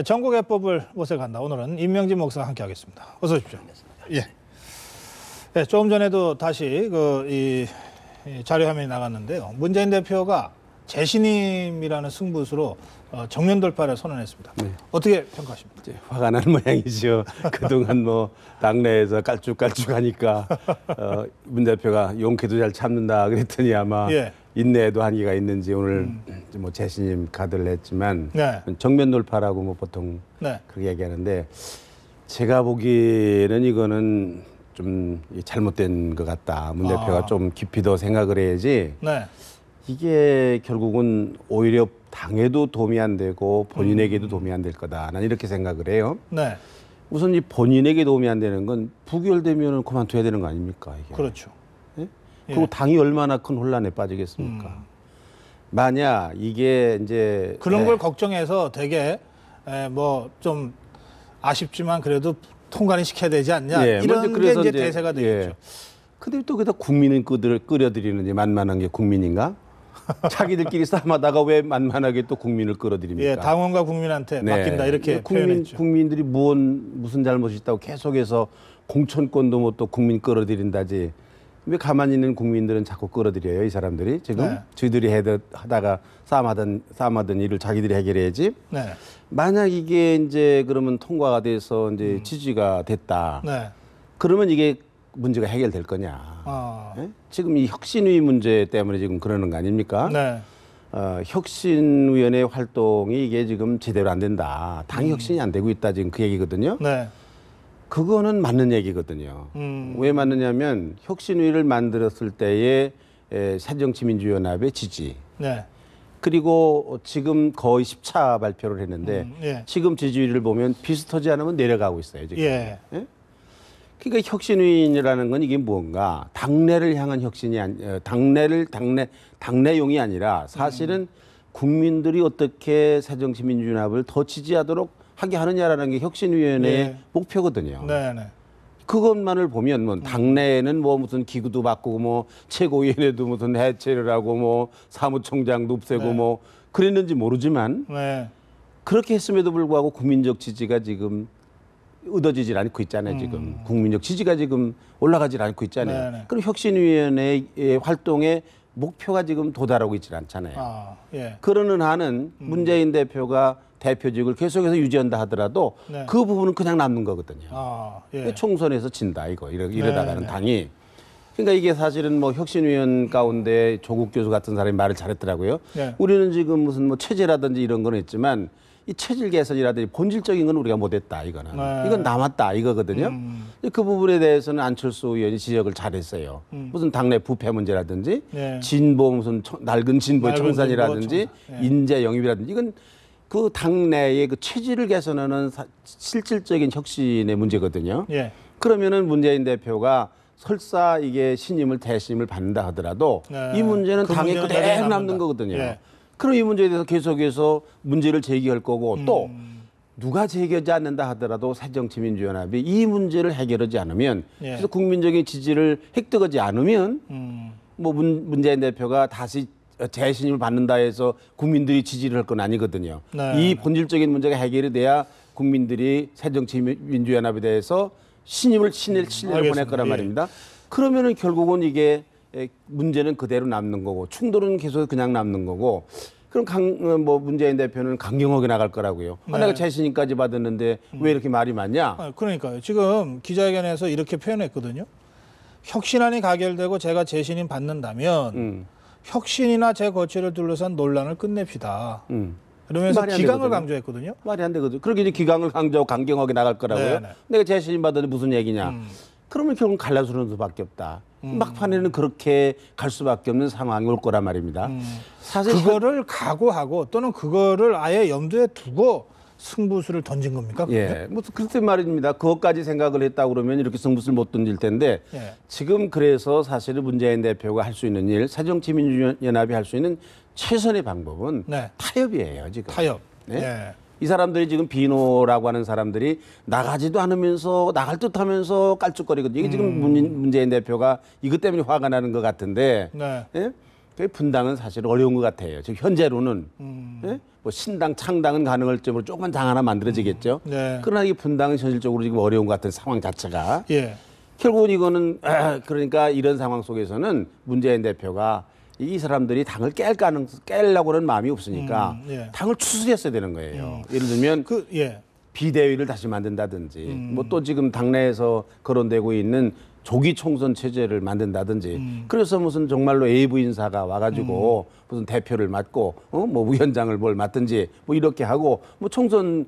전국의 법을 모색한다. 오늘은 임명진 목사와 함께하겠습니다. 어서 오십시오. 예. 네, 조금 전에도 다시 이 자료 화면이 나갔는데요. 문재인 대표가 재신임이라는 승부수로 정면 돌파를 선언했습니다. 네. 어떻게 평가하십니까? 화가 나는 모양이죠. 그동안 뭐 당내에서 깔쭉깔쭉하니까 문 대표가 용기도 잘 참는다 그랬더니 아마 예. 인내에도 한계가 있는지 오늘 뭐 재신임 카드를 냈지만 네. 정면 돌파라고 뭐 보통 네. 그렇게 얘기하는데 제가 보기에는 이거는 좀 잘못된 것 같다. 문 대표가 좀 깊이 더 생각을 해야지. 네. 이게 결국은 오히려 당에도 도움이 안 되고 본인에게도 도움이 안 될 거다. 난 이렇게 생각을 해요. 네. 우선 이 본인에게 도움이 안 되는 건 부결되면 그만둬야 되는 거 아닙니까? 이게. 그렇죠. 예? 그리고 당이 얼마나 큰 혼란에 빠지겠습니까? 만약 이게 이제 그런 걸 걱정해서 되게 뭐 좀 아쉽지만 그래도 통과는 시켜야 되지 않냐 이런 게 이제 대세가 되겠죠. 근데 또 그다 국민을 끌어들이는 이제 만만한 게 국민인가? 자기들끼리 싸움하다가 왜 만만하게 또 국민을 끌어들입니까? 예, 당원과 국민한테 맡긴다 이렇게 표현했죠. 국민들이 무슨 잘못이 있다고 계속해서 공천권도 뭐 또 국민 끌어들인다지. 왜 가만히 있는 국민들은 자꾸 끌어들여요, 이 사람들이 지금? 네. 저희들이 하다가 싸움하던 일을 자기들이 해결해야지. 네. 만약 이게 이제 그러면 통과가 돼서 이제 지지가 됐다. 네. 그러면 이게 문제가 해결될 거냐. 예? 지금 이 혁신위 문제 때문에 지금 그러는 거 아닙니까? 네. 혁신위원회 활동이 이게 지금 제대로 안 된다. 당이 혁신이 안 되고 있다. 지금 그 얘기거든요. 네. 그거는 맞는 얘기거든요. 왜 맞느냐면 혁신위를 만들었을 때의 새정치민주연합의 지지. 네. 그리고 지금 거의 10차 발표를 했는데 예. 지금 지지율을 보면 비슷하지 않으면 내려가고 있어요. 지금. 예. 예? 그러니까 혁신위라는 건 이게 뭔가 당내를 향한 혁신이 당내용이 아니라 사실은 국민들이 어떻게 새정치민주연합을 더 지지하도록 하게 하느냐라는 게 혁신위원회의 예. 목표거든요. 네. 그것만을 보면 뭐 당내에는 뭐 무슨 기구도 바꾸고 뭐 최고위원회도 무슨 해체를 하고 뭐 사무총장도 없애고 네. 뭐 그랬는지 모르지만 네. 그렇게 했음에도 불구하고 국민적 지지가 지금 얻어지질 않고 있잖아요. 지금 국민적 지지가 지금 올라가질 않고 있잖아요. 네네. 그럼 혁신위원회의 활동의 목표가 지금 도달하고 있질 않잖아요. 예. 그러는 한은 문재인 대표가 대표직을 계속해서 유지한다 하더라도 네. 그 부분은 그냥 남는 거거든요. 예. 총선에서 진다 이러다가는 네. 당이. 그러니까 이게 사실은 뭐 혁신위원 가운데 조국 교수 같은 사람이 말을 잘했더라고요. 네. 우리는 지금 무슨 뭐 체제라든지 이런 건 했지만 이 체질 개선이라든지 본질적인 건 우리가 못했다 이거는. 네. 이건 남았다 이거거든요. 그 부분에 대해서는 안철수 의원이 지적을 잘했어요. 무슨 당내 부패 문제라든지 네. 진보 무슨 낡은 진보의 낡은 청산이라든지 진보 청산. 예. 인재 영입이라든지 이건 그 당내의 그 체질을 개선하는 실질적인 혁신의 문제거든요. 예. 그러면은 문재인 대표가 설사 이게 신임을 대신임을 받는다 하더라도 네. 이 문제는 그 당에 문제는 그대로 남는다. 남는 거거든요. 예. 그럼 이 문제에 대해서 계속해서 문제를 제기할 거고 또 누가 제기하지 않는다 하더라도 새정치민주연합이 이 문제를 해결하지 않으면 예. 그래서 국민적인 지지를 획득하지 않으면 뭐 문재인 대표가 다시 재신임을 받는다 해서 국민들이 지지를 할 건 아니거든요. 네. 이 본질적인 문제가 해결이 돼야 국민들이 새정치민주연합에 대해서 신뢰를 보낼 거란 예. 말입니다. 그러면은 결국은 이게 문제는 그대로 남는 거고 충돌은 계속 그냥 남는 거고 그럼 뭐 문재인 대표는 강경하게 나갈 거라고요. 네. 내가 재신임까지 받았는데 왜 이렇게 말이 많냐? 그러니까요. 지금 기자회견에서 이렇게 표현했거든요. 혁신안이 가결되고 제가 재신임 받는다면 혁신이나 제 거취를 둘러싼 논란을 끝냅시다. 그러면서 말이 안 기강을 되거든요. 강조했거든요. 말이 안 되거든. 그렇게 이제 기강을 강조하고 강경하게 나갈 거라고요. 네네. 내가 재신임 받았는데 무슨 얘기냐? 그러면 결국 갈라서는 수밖에 없다. 막판에는 그렇게 갈 수밖에 없는 상황이 올 거란 말입니다. 사실 그거를 각오하고 또는 그거를 아예 염두에 두고 승부수를 던진 겁니까? 예, 뭐 글쎄 말입니다. 그것까지 생각을 했다 그러면 이렇게 승부수를 못 던질 텐데 예. 지금 그래서 사실은 문재인 대표가 할 수 있는 일, 새정치민주연합이 할 수 있는 최선의 방법은 네. 타협이에요. 지금. 타협. 네? 예. 이 사람들이 지금 비노라고 하는 사람들이 나가지도 않으면서 나갈 듯하면서 깔쭉거리거든요. 이게 지금 문재인 대표가 이것 때문에 화가 나는 것 같은데 네. 예? 그 분당은 사실 어려운 것 같아요. 지금 현재로는 예? 뭐 신당 창당은 가능할 점으로 조금만 당 하나 만들어지겠죠. 네. 그러나 이 분당은 현실적으로 지금 어려운 것 같은 상황 자체가 예. 결국은 이거는 그러니까 이런 상황 속에서는 문재인 대표가 이 사람들이 당을 깨려고 하는 마음이 없으니까 예. 당을 추스렸어야 되는 거예요. 예를 들면 예. 비대위를 다시 만든다든지 뭐 또 지금 당내에서 거론되고 있는 조기 총선 체제를 만든다든지 그래서 무슨 정말로 외부 인사가 와가지고 무슨 대표를 맡고 뭐 위원장을 뭘 맡든지 뭐 이렇게 하고 뭐 총선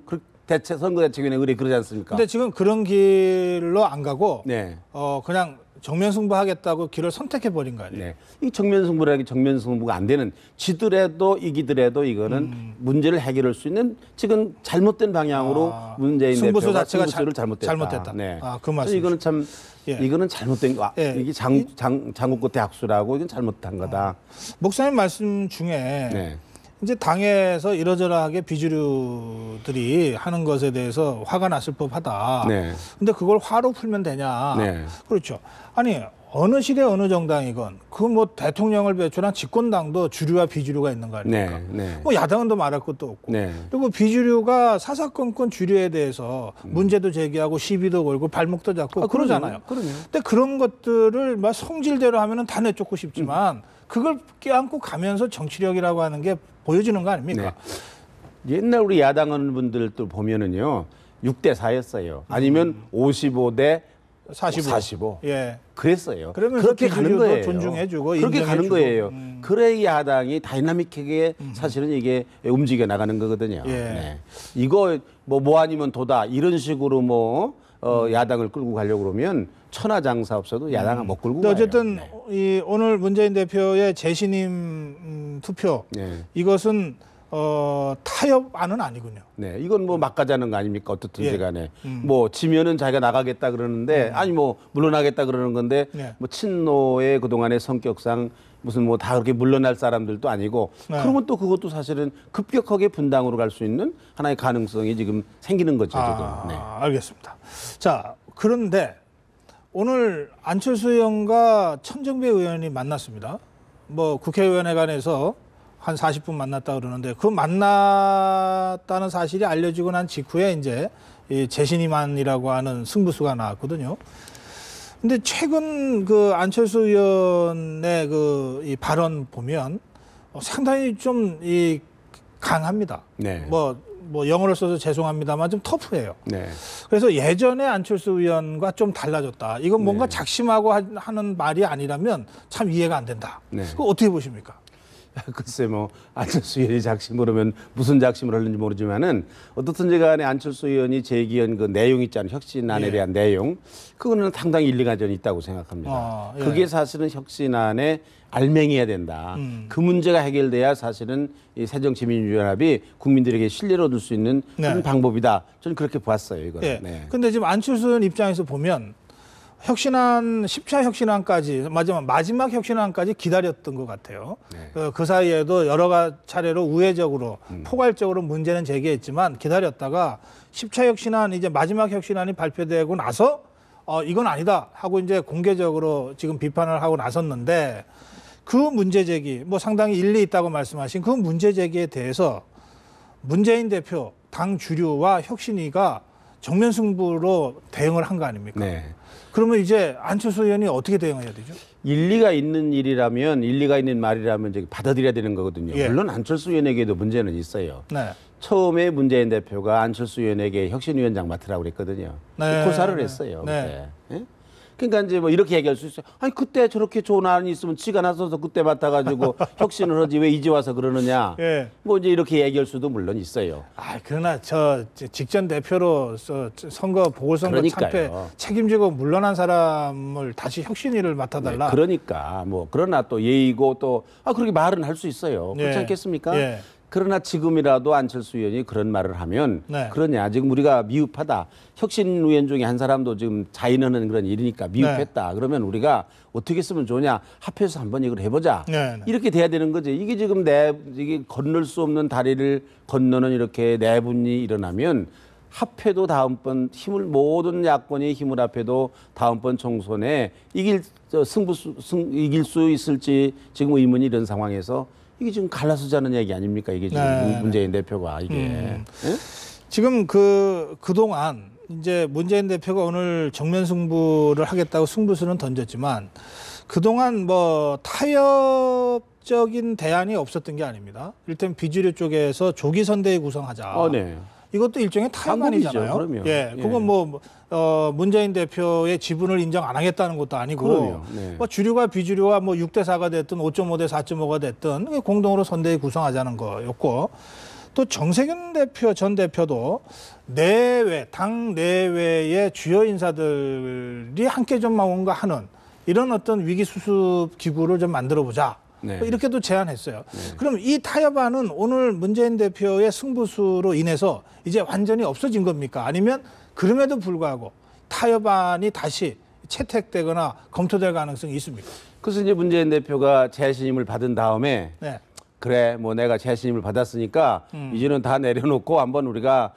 선거대책위원회 의뢰 그러지 않습니까? 근데 지금 그런 길로 안 가고 네. 그냥 정면 승부하겠다고 길을 선택해 버린 거 아니에요? 네. 이 정면 승부라기 정면 승부가 안 되는 지더라도 이기더라도 이거는 문제를 해결할 수 있는 지금 잘못된 방향으로 문재인 승부수 대표가 자체가 승부수를 잘못됐다. 네. 그 그래서 말씀. 이거는 참 예. 이거는 잘못된 거. 예. 이게 장구 끝에 학수라고 이건 잘못한 거다. 목사님 말씀 중에 네. 이제 당에서 이러저러하게 비주류들이 하는 것에 대해서 화가 났을 법하다. 네. 근데 그걸 화로 풀면 되냐? 네. 그렇죠. 아니 어느 시대 어느 정당이건 그 뭐 대통령을 배출한 집권당도 주류와 비주류가 있는 거 아닙니까? 네. 네. 뭐 야당은 더 말할 것도 없고. 네. 그리고 비주류가 사사건건 주류에 대해서 문제도 제기하고 시비도 걸고 발목도 잡고 그러잖아요. 그럼요. 근데 그런 것들을 막 성질대로 하면은 다 내쫓고 싶지만 그걸 껴안고 가면서 정치력이라고 하는 게 보여지는 거 아닙니까? 네. 옛날 우리 야당하는 분들도 보면은요 6대 4였어요. 아니면 55대 45. 예. 그랬어요. 그러면서 그렇게 가는 비주류도 거예요. 존중해주고 그렇게 가는 인정해주고. 거예요. 그래 야당이 다이나믹하게 사실은 이게 움직여 나가는 거거든요. 예. 네. 이거 뭐 아니면 도다 이런 식으로 야당을 끌고 가려고 그러면 천하장사 없어도 야당은 못 끌고 근데 가요. 어쨌든 네. 이 오늘 문재인 대표의 재신임 투표 네. 이것은 타협안은 아니군요. 네, 이건 뭐 막가자는 거 아닙니까? 어떻든지 예. 간에. 뭐 지면은 자기가 나가겠다 그러는데 아니 뭐 물러나겠다 그러는 건데 네. 뭐 친노의 그동안의 성격상 무슨 뭐 다 그렇게 물러날 사람들도 아니고 네. 그러면 또 그것도 사실은 급격하게 분당으로 갈 수 있는 하나의 가능성이 지금 생기는 거죠, 지금. 네. 알겠습니다. 자, 그런데 오늘 안철수 의원과 천정배 의원이 만났습니다. 뭐 국회의원회관에서 한 40분 만났다 그러는데 그 만났다는 사실이 알려지고 난 직후에 이제 이 재신임안이라고 하는 승부수가 나왔거든요. 근데 최근 그 안철수 의원의 이 발언 보면 상당히 좀 강합니다. 네. 뭐 영어를 써서 죄송합니다만 좀 터프해요. 네. 그래서 예전에 안철수 의원과 좀 달라졌다. 이건 뭔가 네. 작심하고 하는 말이 아니라면 참 이해가 안 된다. 네. 그거 어떻게 보십니까? 글쎄 뭐 안철수 의원이 작심을 하면 무슨 작심을 하는지 모르지만은 어떻든지 간에 안철수 의원이 제기한 그 내용 있잖아요. 혁신안에 예. 대한 내용. 그거는 상당히 일리가 전 있다고 생각합니다. 예. 그게 사실은 혁신안에 알맹이해야 된다. 그 문제가 해결돼야 사실은 이 새정치민주연합이 국민들에게 신뢰를 얻을 수 있는 네. 그런 방법이다. 저는 그렇게 봤어요. 이거는. 예. 네. 근데 지금 안철수 의원 입장에서 보면 혁신안 10차 혁신안까지 마지막 혁신안까지 기다렸던 것 같아요. 네. 그 사이에도 여러 차례로 우회적으로 포괄적으로 문제는 제기했지만 기다렸다가 10차 혁신안 이제 마지막 혁신안이 발표되고 나서 이건 아니다 하고 이제 공개적으로 지금 비판을 하고 나섰는데 그 문제 제기 뭐 상당히 일리 있다고 말씀하신 그 문제 제기에 대해서 문재인 대표 당 주류와 혁신위가 정면 승부로 대응을 한 거 아닙니까? 네. 그러면 이제 안철수 의원이 어떻게 대응해야 되죠? 일리가 있는 일이라면 일리가 있는 말이라면 이제 받아들여야 되는 거거든요. 예. 물론 안철수 의원에게도 문제는 있어요. 네. 처음에 문재인 대표가 안철수 의원에게 혁신위원장 맡으라고 그랬거든요. 네. 고사를 했어요. 네. 그때. 예? 그러니까 이제 뭐 이렇게 얘기할 수 있어요. 아니 그때 저렇게 좋은 안이 있으면 지가 나서서 그때 맡아가지고 혁신을 하지 왜 이제 와서 그러느냐. 예. 뭐 이제 이렇게 얘기할 수도 물론 있어요. 그러나 저 직전 대표로서 선거 보궐선거 그러니까요. 참패 책임지고 물러난 사람을 다시 혁신위를 맡아달라. 네, 그러니까 뭐 그러나 또 예의고 또 그렇게 말은 할 수 있어요. 그렇지 예. 않겠습니까? 예. 그러나 지금이라도 안철수 의원이 그런 말을 하면 네. 그러냐 지금 우리가 미흡하다. 혁신 의원 중에 한 사람도 지금 자인하는 그런 일이니까 미흡했다. 그러면 우리가 어떻게 쓰면 좋냐 합해서 한번 이걸 해보자. 네, 네. 이렇게 돼야 되는 거지. 이게 지금 이게 건널 수 없는 다리를 건너는 이렇게 내분이 일어나면 합해도 다음번 모든 야권이 힘을 합해도 다음번 총선에 이길 수 있을지 지금 의문이 이런 상황에서 이게 지금 갈라서자는 얘기 아닙니까? 이게 지금 네. 문재인 대표가 이게. 예? 지금 그동안 이제 문재인 대표가 오늘 정면 승부를 하겠다고 승부수는 던졌지만 그동안 뭐 타협적인 대안이 없었던 게 아닙니다. 일단 비주류 쪽에서 조기 선대위 구성하자. 네. 이것도 일종의 타협안이잖아요. 방법이죠, 그럼요. 예, 예. 그건 문재인 대표의 지분을 인정 안 하겠다는 것도 아니고, 그럼요. 네. 뭐 주류와 비주류와 뭐 6대 4가 됐든 5.5 대 4.5가 됐든 공동으로 선대위 구성하자는 거였고, 또 정세균 대표 전 대표도 당 내외의 주요 인사들이 함께 좀 뭔가 하는 이런 어떤 위기 수습 기구를 좀 만들어 보자. 네. 이렇게도 제안했어요. 그럼 이 타협안은 오늘 문재인 대표의 승부수로 인해서 이제 완전히 없어진 겁니까? 아니면 그럼에도 불구하고 타협안이 다시 채택되거나 검토될 가능성이 있습니까? 그래서 이제 문재인 대표가 재신임을 받은 다음에 네. 그래 뭐 내가 재신임을 받았으니까 이제는 다 내려놓고 한번 우리가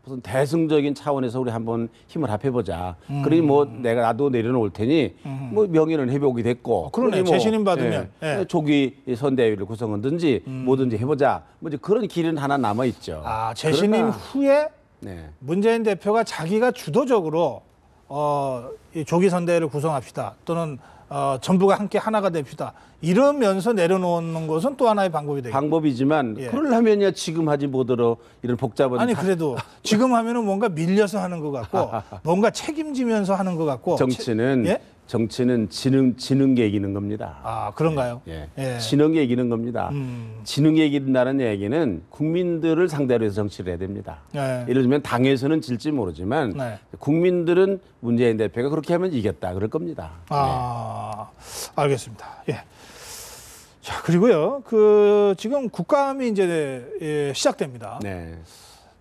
무슨 대승적인 차원에서 우리 한번 힘을 합해보자. 그러니 뭐 나도 내려놓을 테니 뭐 명예는 회복이 됐고. 그러네. 그러니 뭐, 재신임 받으면. 예, 예. 조기 선대위를 구성하든지 뭐든지 해보자. 뭐 이제 그런 길은 하나 남아 있죠. 아, 재신임 그러나, 후에 네. 문재인 대표가 자기가 주도적으로 이 조기 선대위를 구성합시다. 또는 전부가 함께 하나가 됩시다. 이러면서 내려놓는 것은 또 하나의 방법이 되겠죠. 방법이지만 예. 그러려면야 지금 하지 뭐더러 이런 복잡한 아니 그래도 지금 하면은 뭔가 밀려서 하는 것 같고 뭔가 책임지면서 하는 것 같고 정치는 예? 정치는 지는 게 이기는 겁니다. 아 그런가요? 예. 예. 지는 게 이기는 겁니다. 지는 게 이긴다는 얘기는 국민들을 상대로 해서 정치를 해야 됩니다. 예. 예를 들면 당에서는 질지 모르지만 네. 국민들은 문재인 대표가 그렇게 하면 이겼다 그럴 겁니다. 아 알겠습니다. 예. 자 그리고요 지금 국감이 이제 시작됩니다. 네.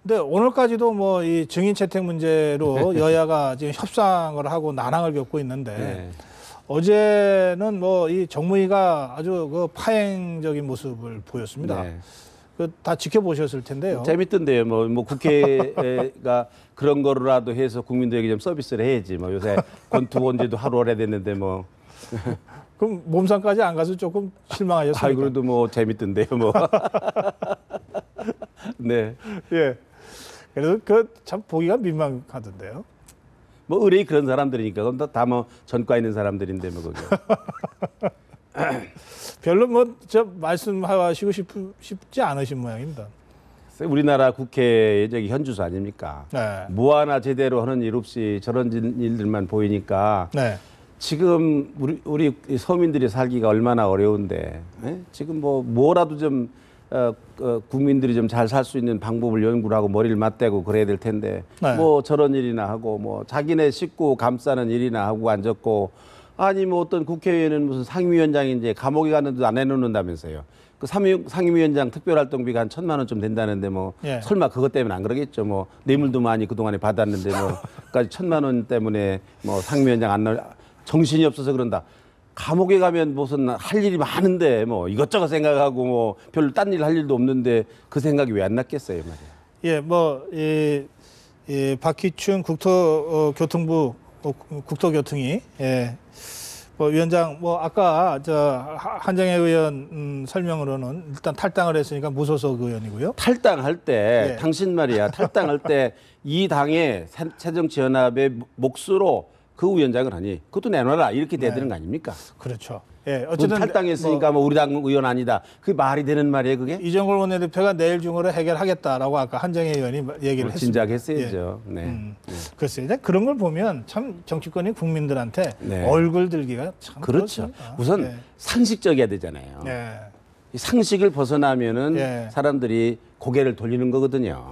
근데 오늘까지도 뭐 이 증인 채택 문제로 여야가 지금 협상을 하고 난항을 겪고 있는데 네. 어제는 뭐 이 정무위가 아주 그 파행적인 모습을 보였습니다. 네. 그 다 지켜보셨을 텐데요. 재밌던데요. 뭐 국회가 그런 거라도 해서 국민들에게 좀 서비스를 해야지. 뭐 요새 권투 온지도 하루 오래됐는데 뭐. 그럼 몸상까지 안 가서 조금 실망하셨습니까? 아이 그래도 뭐 재밌던데요. 뭐. 네. 예. 그래도 그 참 보기가 민망하던데요. 뭐 의뢰이 그런 사람들이니까 그건 다 뭐 전과 있는 사람들인데 뭐 그게. 별로 뭐 저 말씀하시고 싶지 않으신 모양입니다. 우리나라 국회의 저기 현주소 아닙니까? 네. 뭐 하나 제대로 하는 일 없이 저런 일들만 보이니까 네. 지금 우리 서민들이 살기가 얼마나 어려운데 지금 뭐라도 좀 국민들이 좀 잘 살 수 있는 방법을 연구를 하고 머리를 맞대고 그래야 될 텐데 네. 뭐 저런 일이나 하고 뭐 자기네 식구 감싸는 일이나 하고 앉았고 아니 뭐 어떤 국회의원은 무슨 상임위원장이 이제 감옥에 갔는데도 안 해놓는다면서요. 그 상임위원장 특별활동비가 한 1,000만 원쯤 된다는데 뭐 예. 설마 그것 때문에 안 그러겠죠. 뭐 뇌물도 많이 그동안에 받았는데 뭐까지 1,000만 원 때문에 뭐 상임위원장 안 나올 정신이 없어서 그런다. 감옥에 가면 무슨 할 일이 많은데 뭐 이것저것 생각하고 뭐 별로 딴 일 할 일도 없는데 그 생각이 왜 안 났겠어요, 말이야. 예, 박희춘 국토교통부 국토교통위 위원장 아까 한정혜 의원 설명으로는 일단 탈당을 했으니까 무소속 의원이고요. 탈당할 때 예. 당신 말이야. 탈당할 때 이 당의 새정치연합의 몫으로 그 위원장을 하니 그것도 내놔라 이렇게 돼야 되는 거 아닙니까? 그렇죠. 예, 어쨌든 탈당했으니까 뭐 우리 당 의원 아니다. 그게 말이 되는 말이에요, 그게? 이정걸 원내대표가 내일 중으로 해결하겠다라고 아까 한정혜 의원이 얘기를 했습니다. 진작 했어야죠. 예. 네. 글쎄요. 그런 걸 보면 참 정치권이 국민들한테 네. 얼굴 들기가 참 그렇죠. 그렇습니다. 우선 예. 상식적이어야 되잖아요. 예. 이 상식을 벗어나면은 예. 사람들이 고개를 돌리는 거거든요.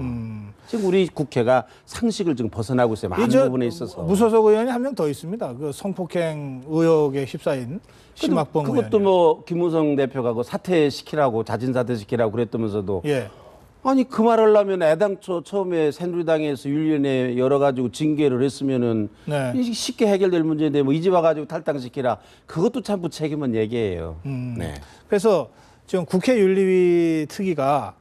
지금 우리 국회가 상식을 지금 벗어나고 있어요. 많은 부분에 있어서. 무소속 의원이 한 명 더 있습니다. 그 성폭행 의혹에 휩싸인 심학봉 의원. 그것도 뭐 김무성 대표가 그 사퇴시키라고 자진 사퇴시키라고 그랬다면서도 예. 아니 그 말을 하면 애당초 처음에 새누리당에서 윤리위원회 열어가지고 징계를 했으면은 네. 쉽게 해결될 문제인데 뭐 이제 와가지고 탈당시키라 그것도 참 무책임한 얘기예요. 네. 그래서 지금 국회 윤리위 특위가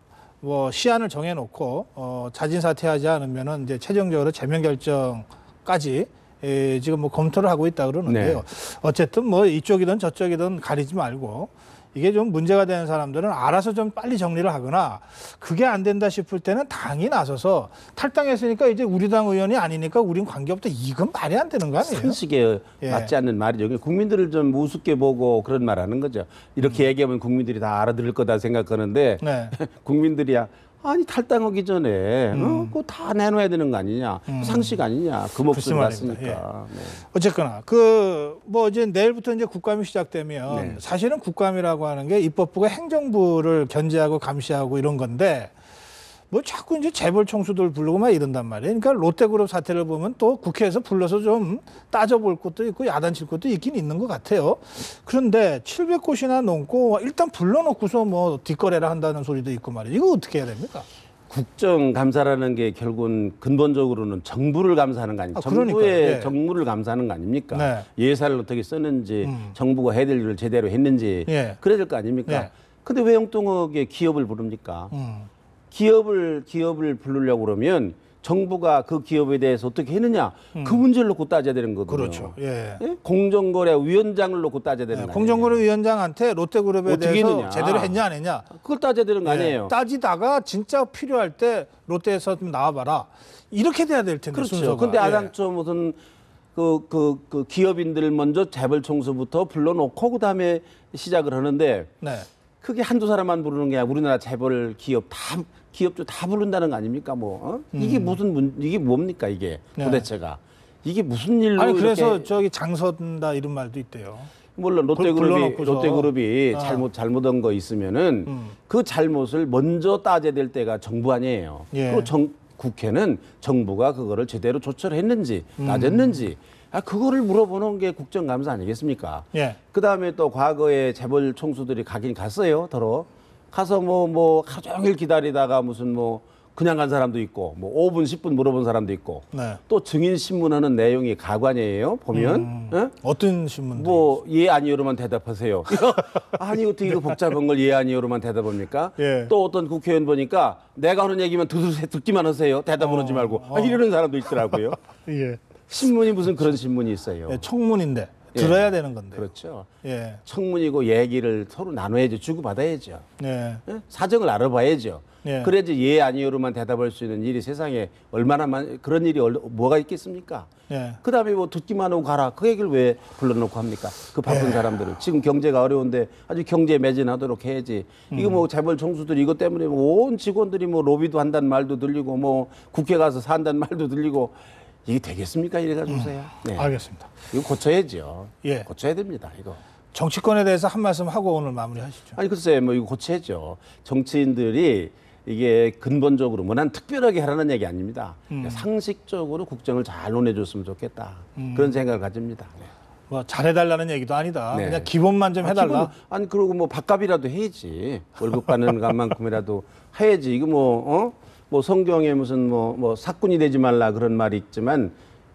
시안을 정해놓고 자진 사퇴하지 않으면은 이제 최종적으로 제명 결정까지 지금 검토를 하고 있다 그러는데요. 네. 어쨌든 이쪽이든 저쪽이든 가리지 말고 이게 좀 문제가 되는 사람들은 알아서 좀 빨리 정리를 하거나 그게 안 된다 싶을 때는 당이 나서서 탈당했으니까 이제 우리 당 의원이 아니니까 우린 관계없다. 이건 말이 안 되는 거 아니에요? 상식에 예. 맞지 않는 말이죠. 국민들을 좀 우습게 보고 그런 말 하는 거죠. 이렇게 얘기하면 국민들이 다 알아들을 거다 생각하는데 네. 국민들이야 아니 탈당하기 전에 그거 다 내놔야 되는 거 아니냐. 상식 아니냐. 그 목소리 말입니다. 났으니까. 네. 어쨌거나 그 뭐 이제 내일부터 이제 국감이 시작되면 네. 사실은 국감이라고 하는 게 입법부가 행정부를 견제하고 감시하고 이런 건데 뭐 자꾸 이제 재벌 총수들 부르고 막 이런단 말이에요. 그러니까 롯데그룹 사태를 보면 또 국회에서 불러서 좀 따져볼 것도 있고 야단칠 것도 있긴 있는 것 같아요. 그런데 700곳이나 넘고 일단 불러놓고서 뭐 뒷거래를 한다는 소리도 있고 말이에요. 이거 어떻게 해야 됩니까? 국정감사라는 게 결국은 근본적으로는 정부를 감사하는 거 아닙니까? 정부의 그러니까요. 예. 정무를 감사하는 거 아닙니까? 네. 예산을 어떻게 쓰는지 정부가 해야 될 일을 제대로 했는지 예. 그래야 될 거 아닙니까? 예. 근데 왜 엉뚱하게 기업을 부릅니까? 기업을 부르려고 그러면 정부가 그 기업에 대해서 어떻게 했느냐 그 문제를 놓고 따져야 되는 거거든요. 그렇죠. 예. 예? 공정거래위원장을 놓고 따져야 되는 거 아니에요? 공정거래위원장한테 롯데그룹에 어떻게 대해서 했느냐. 제대로 했냐 안 했냐. 그걸 따져야 되는 거 아니에요? 따지다가 진짜 필요할 때 롯데에서 좀 나와봐라. 이렇게 돼야 될 텐데. 그렇죠. 순서가. 근데 예. 아당초 무슨 그 기업인들 먼저 재벌 총수부터 불러놓고 그다음에 시작을 하는데 네. 그게 한두 사람만 부르는 게 아니라 우리나라 재벌 기업주 다 부른다는 거 아닙니까? 뭐 이게 이게 뭡니까 이게 네. 도대체가 이게 무슨 일로 아니 그래서 이렇게 저기 장선다 이런 말도 있대요. 물론 불러놓고서. 롯데그룹이 잘못한 거 있으면은 그 잘못을 먼저 따져야 될 때가 정부 아니에요. 예. 그리고 국회는 정부가 그거를 제대로 조처를 했는지 따졌는지 그거를 물어보는 게 국정감사 아니겠습니까? 예. 그다음에 또 과거에 재벌 총수들이 가긴 갔어요. 더러 가서 뭐 하루 종일 기다리다가 무슨 뭐 그냥 간 사람도 있고 뭐 5분 10분 물어본 사람도 있고 네. 또 증인 신문하는 내용이 가관이에요. 보면 어? 어떤 신문? 뭐 예 아니요로만 대답하세요. 아니 어떻게 그 복잡한 걸 예 아니요로만 대답합니까? 예. 또 어떤 국회의원 보니까 내가 하는 얘기만 듣기만 하세요. 대답은 하지 말고 이러는 사람도 있더라고요. 예. 신문이 무슨 그런 신문이 있어요. 예, 청문인데 들어야 되는 건데. 그렇죠. 예. 청문이고 얘기를 서로 나눠야죠. 주고받아야죠. 예. 예? 사정을 알아봐야죠. 예. 그래야지 예 아니요로만 대답할 수 있는 일이 세상에 얼마나 그런 일이 뭐가 있겠습니까? 예. 그다음에 뭐 듣기만 하고 가라. 그 얘기를 왜 불러놓고 합니까? 그 바쁜 사람들을. 지금 경제가 어려운데 아주 경제에 매진하도록 해야지. 이거 뭐 재벌 총수들이 이것 때문에 뭐 온 직원들이 뭐 로비도 한다는 말도 들리고 뭐 국회 가서 산다는 말도 들리고 이게 되겠습니까? 이래가지고서야. 네. 알겠습니다. 이거 고쳐야죠. 예. 고쳐야 됩니다. 이거. 정치권에 대해서 한 말씀 하고 오늘 마무리하시죠. 아니 글쎄 뭐 이거 고쳐야죠. 정치인들이 이게 근본적으로 뭐 난 특별하게 하라는 얘기 아닙니다. 상식적으로 국정을 잘 논해줬으면 좋겠다. 그런 생각을 가집니다. 네. 뭐 잘해달라는 얘기도 아니다. 네. 그냥 기본만 좀 해달라. 아니 그리고 뭐 밥값이라도 해야지. 월급 받는 것만큼이라도 해야지. 이거 뭐 성경에 무슨 뭐 사꾼이 되지 말라 그런 말이 있지만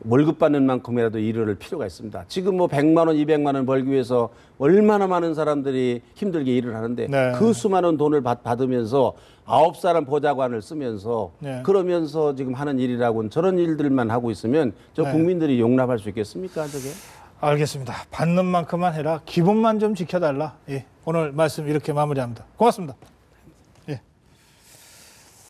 월급 받는 만큼이라도 일을 할 필요가 있습니다. 지금 뭐 100만 원, 200만 원 벌기 위해서 얼마나 많은 사람들이 힘들게 일을 하는데 네. 그 수많은 돈을 받으면서 9사람 보좌관을 쓰면서 네. 그러면서 지금 하는 일이라고는 저런 일들만 하고 있으면 저 네. 국민들이 용납할 수 있겠습니까? 저게? 알겠습니다. 받는 만큼만 해라. 기본만 좀 지켜달라. 예. 오늘 말씀 이렇게 마무리합니다. 고맙습니다.